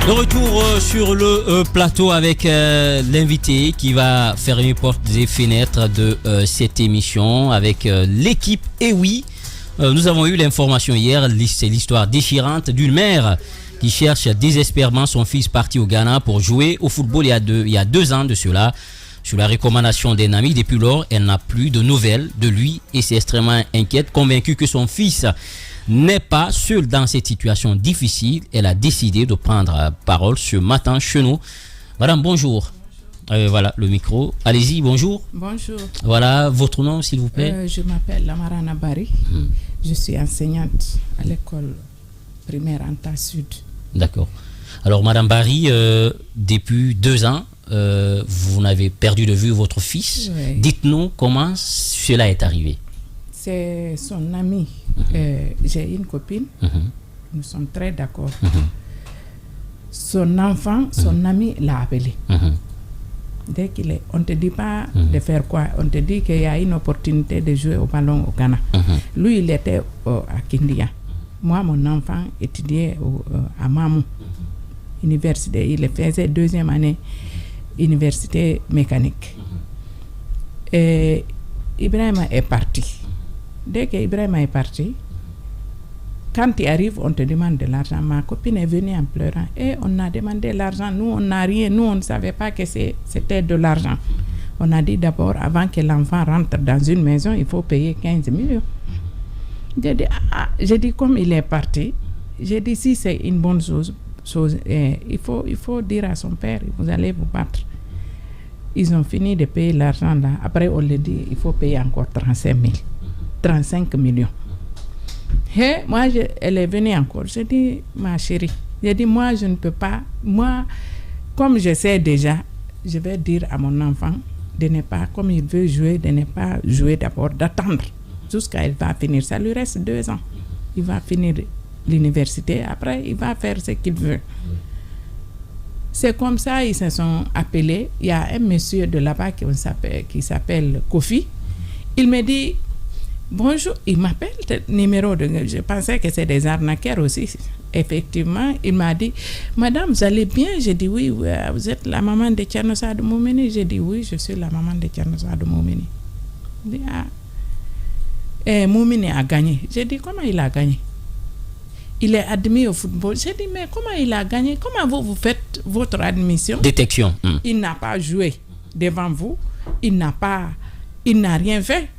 De retour sur le plateau avec l'invité qui va fermer portes et fenêtres de cette émission avec l'équipe. Et oui, nous avons eu l'information hier, c'est l'histoire déchirante d'une mère qui cherche désespérément son fils parti au Ghana pour jouer au football il y a 2 ans de cela. Sur la recommandation d'un ami, depuis lors, elle n'a plus de nouvelles de lui et c'est extrêmement inquiète, convaincue que son fils n'est pas seul dans cette situation difficile. Elle a décidé de prendre parole ce matin chez nous. Madame, bonjour. Voilà le micro. Allez-y, bonjour. Bonjour. Voilà, votre nom, s'il vous plaît. Je m'appelle Lamarana Bari. Je suis enseignante à l'école primaire Anta Sud. D'accord. Alors, Madame Bari, depuis 2 ans, vous n'avez perdu de vue votre fils. Oui. Dites-nous comment cela est arrivé. C'est son ami. J'ai une copine. Nous sommes très d'accord. Son enfant, son ami l'a appelé. Dès qu'il est, on ne te dit pas de faire quoi. On te dit qu'il y a une opportunité de jouer au ballon au Ghana. Lui, il était à Kindia. Moi, mon enfant étudiait à Mamou, université. Il faisait 2e année, université mécanique. Et Ibrahima est parti. Dès que Ibrahima est parti, quand il arrive, on te demande de l'argent. Ma copine est venue en pleurant. Et on a demandé l'argent. Nous, on n'a rien. Nous, on ne savait pas que c'était de l'argent. On a dit d'abord, avant que l'enfant rentre dans une maison, il faut payer 15 millions. J'ai dit, comme il est parti, j'ai dit, si c'est une bonne chose il faut dire à son père, vous allez vous battre. Ils ont fini de payer l'argent là. Après, on lui dit, il faut payer encore 35 millions. Et moi, elle est venue encore. J'ai dit, ma chérie, j'ai dit, moi, je ne peux pas. Moi, comme je sais déjà, je vais dire à mon enfant de ne pas, comme il veut jouer, de ne pas jouer d'abord, d'attendre jusqu'à il va finir. Ça lui reste 2 ans. Il va finir l'université. Après, il va faire ce qu'il veut. C'est comme ça, ils se sont appelés. Il y a un monsieur de là-bas qui s'appelle Kofi. Il me dit, bonjour, il m'appelle numéro de... Je pensais que c'est des arnaqueurs aussi. Effectivement, il m'a dit, madame, vous allez bien? J'ai dit, oui, vous êtes la maman de Tchernosa de Moumini? J'ai dit, oui, je suis la maman de Tchernosa de Moumini. Il dit, Moumini a gagné. J'ai dit, comment il a gagné? Il est admis au football. J'ai dit, mais comment il a gagné? Comment vous faites votre admission? Détection. Il n'a pas joué devant vous. Il n'a rien fait.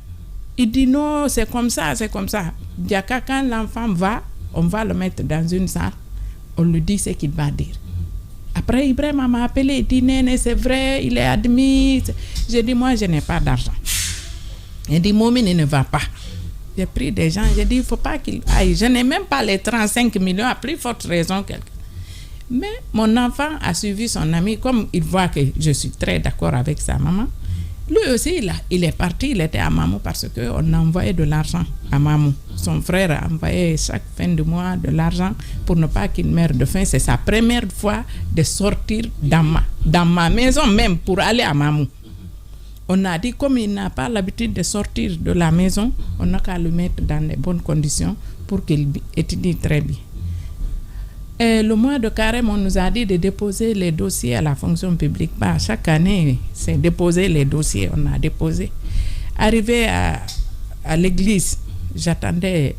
Il dit non, c'est comme ça, c'est comme ça. Diaka, quand l'enfant va, on va le mettre dans une salle. On lui dit ce qu'il va dire. Après, Ibrahima m'a appelé. Il dit, Néné, c'est vrai, il est admis. J'ai dit, moi, je n'ai pas d'argent. Il dit, Moumini ne va pas. J'ai pris des gens, j'ai dit, il ne faut pas qu'il aille. Je n'ai même pas les 35 millions, à plus forte raison. Mais mon enfant a suivi son ami, comme il voit que je suis très d'accord avec sa maman. Lui aussi, il est parti, il était à Mamou parce qu'on envoyait de l'argent à Mamou. Son frère a envoyé chaque fin de mois de l'argent pour ne pas qu'il meure de faim. C'est sa première fois de sortir dans ma maison même pour aller à Mamou. On a dit, comme il n'a pas l'habitude de sortir de la maison, on n'a qu'à le mettre dans les bonnes conditions pour qu'il étudie très bien. Et le mois de carême, on nous a dit de déposer les dossiers à la fonction publique. Chaque année, c'est déposer les dossiers. On a déposé. Arrivé à l'église, j'attendais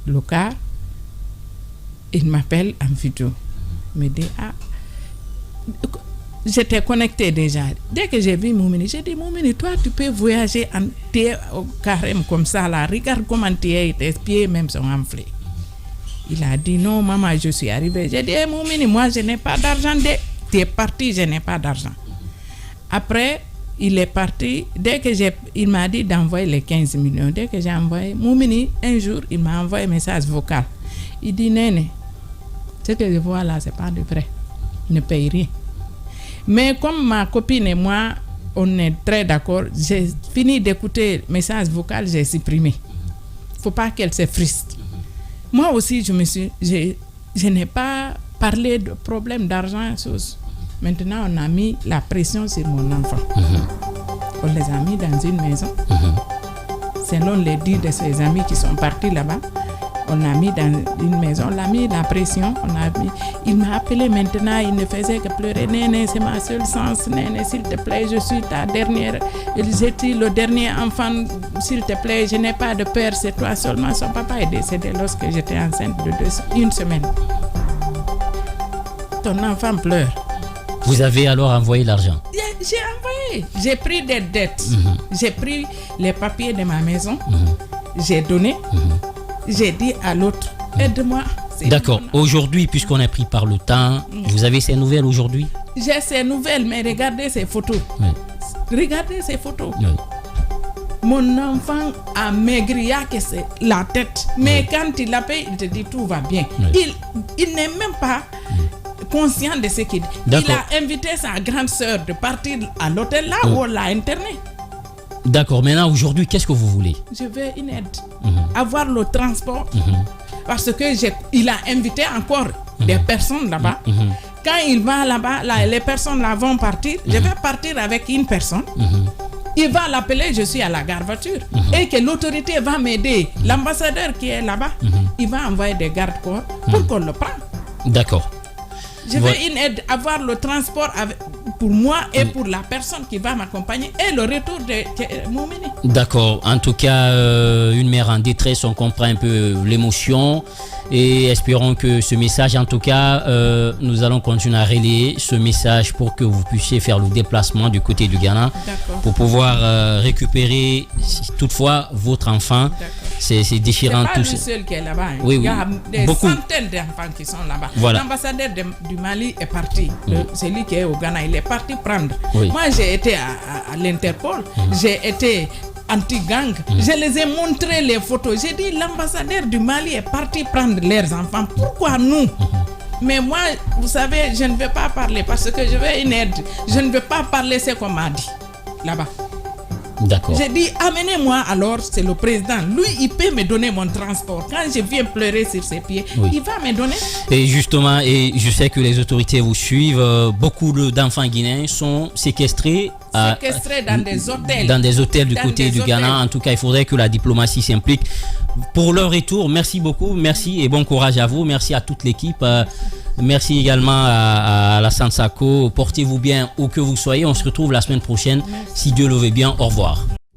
le car. Il m'appelle en vidéo. Il me dit, j'étais connectée déjà. Dès que j'ai vu Moumini, j'ai dit, Moumini, toi, tu peux voyager au carême comme ça, là. Regarde comment tu es, tes pieds même sont enflés. Il a dit, non, maman, je suis arrivée. J'ai dit, Moumini, moi, je n'ai pas d'argent. Tu es parti, je n'ai pas d'argent. Après, il est parti. Dès que il m'a dit d'envoyer les 15 millions. Dès que j'ai envoyé, Moumini, un jour, il m'a envoyé un message vocal. Il dit, Néné, ce que je vois là, ce n'est pas de vrai. Il ne paye rien. Mais comme ma copine et moi, on est très d'accord, j'ai fini d'écouter le message vocal, j'ai supprimé. Il ne faut pas qu'elle se frustre. Moi aussi, je n'ai pas parlé de problème d'argent. Maintenant, on a mis la pression sur mon enfant. On les a mis dans une maison. Selon les dires de ses amis qui sont partis là-bas, On a mis dans une maison, on a mis la pression, il m'a appelé maintenant, il ne faisait que pleurer. Néné, c'est ma seule chance, Néné, s'il te plaît, je suis ta dernière, j'étais le dernier enfant, s'il te plaît, je n'ai pas de père, c'est toi seulement. Son papa est décédé lorsque j'étais enceinte de une semaine. Ton enfant pleure. Vous avez alors envoyé l'argent? J'ai envoyé, j'ai pris des dettes, j'ai pris les papiers de ma maison, j'ai donné, j'ai dit à l'autre, aide-moi. D'accord. Aujourd'hui, puisqu'on est pris par le temps, vous avez ces nouvelles aujourd'hui? J'ai ces nouvelles, mais regardez ces photos. Oui. Regardez ces photos. Oui. Mon enfant a maigri, que c'est la tête. Mais quand il l'appelle, il te dit tout va bien. Oui. Il n'est même pas conscient de ce qu'il dit. Il a invité sa grande sœur de partir à l'hôtel là où on l'a interné. D'accord. Maintenant, aujourd'hui, qu'est-ce que vous voulez? Je veux une aide. Avoir le transport. Parce que il a invité encore des personnes là-bas. Quand il va là-bas, les personnes là vont partir. Je vais partir avec une personne. Il va l'appeler, je suis à la gare voiture. Et que l'autorité va m'aider. L'ambassadeur qui est là-bas, il va envoyer des gardes-corps pour qu'on le prenne. D'accord. Je veux une aide, avoir le transport pour moi et pour la personne qui va m'accompagner et le retour de Moumini. D'accord. En tout cas, une mère en détresse, on comprend un peu l'émotion et espérons que ce message, en tout cas, nous allons continuer à relayer ce message pour que vous puissiez faire le déplacement du côté du Ghana pour pouvoir récupérer toutefois votre enfant. C'est déchirant tout ça. C'est pas lui seul qui est là-bas. Oui, il y a des beaucoup. Centaines d'enfants qui sont là-bas. Voilà. L'ambassadeur du Mali est parti. Celui qui est au Ghana, il est parti prendre. Oui. Moi, j'ai été à l'Interpol. J'ai été anti-gang. Je les ai montré les photos. J'ai dit, l'ambassadeur du Mali est parti prendre leurs enfants. Pourquoi nous? Mais moi, vous savez, je ne veux pas parler parce que je veux une aide. Je ne veux pas parler ce qu'on m'a dit là-bas. D'accord. J'ai dit, amenez-moi alors, c'est le président. Lui, il peut me donner mon transport. Quand je viens pleurer sur ses pieds, il va me donner. Et justement, et je sais que les autorités vous suivent, beaucoup d'enfants guinéens sont séquestrés dans des hôtels. Dans des hôtels du côté du Ghana. En tout cas, il faudrait que la diplomatie s'implique. Pour leur retour, merci beaucoup, merci et bon courage à vous. Merci à toute l'équipe. Merci également à la Sansako. Portez-vous bien où que vous soyez. On se retrouve la semaine prochaine. Si Dieu le veut bien. Au revoir.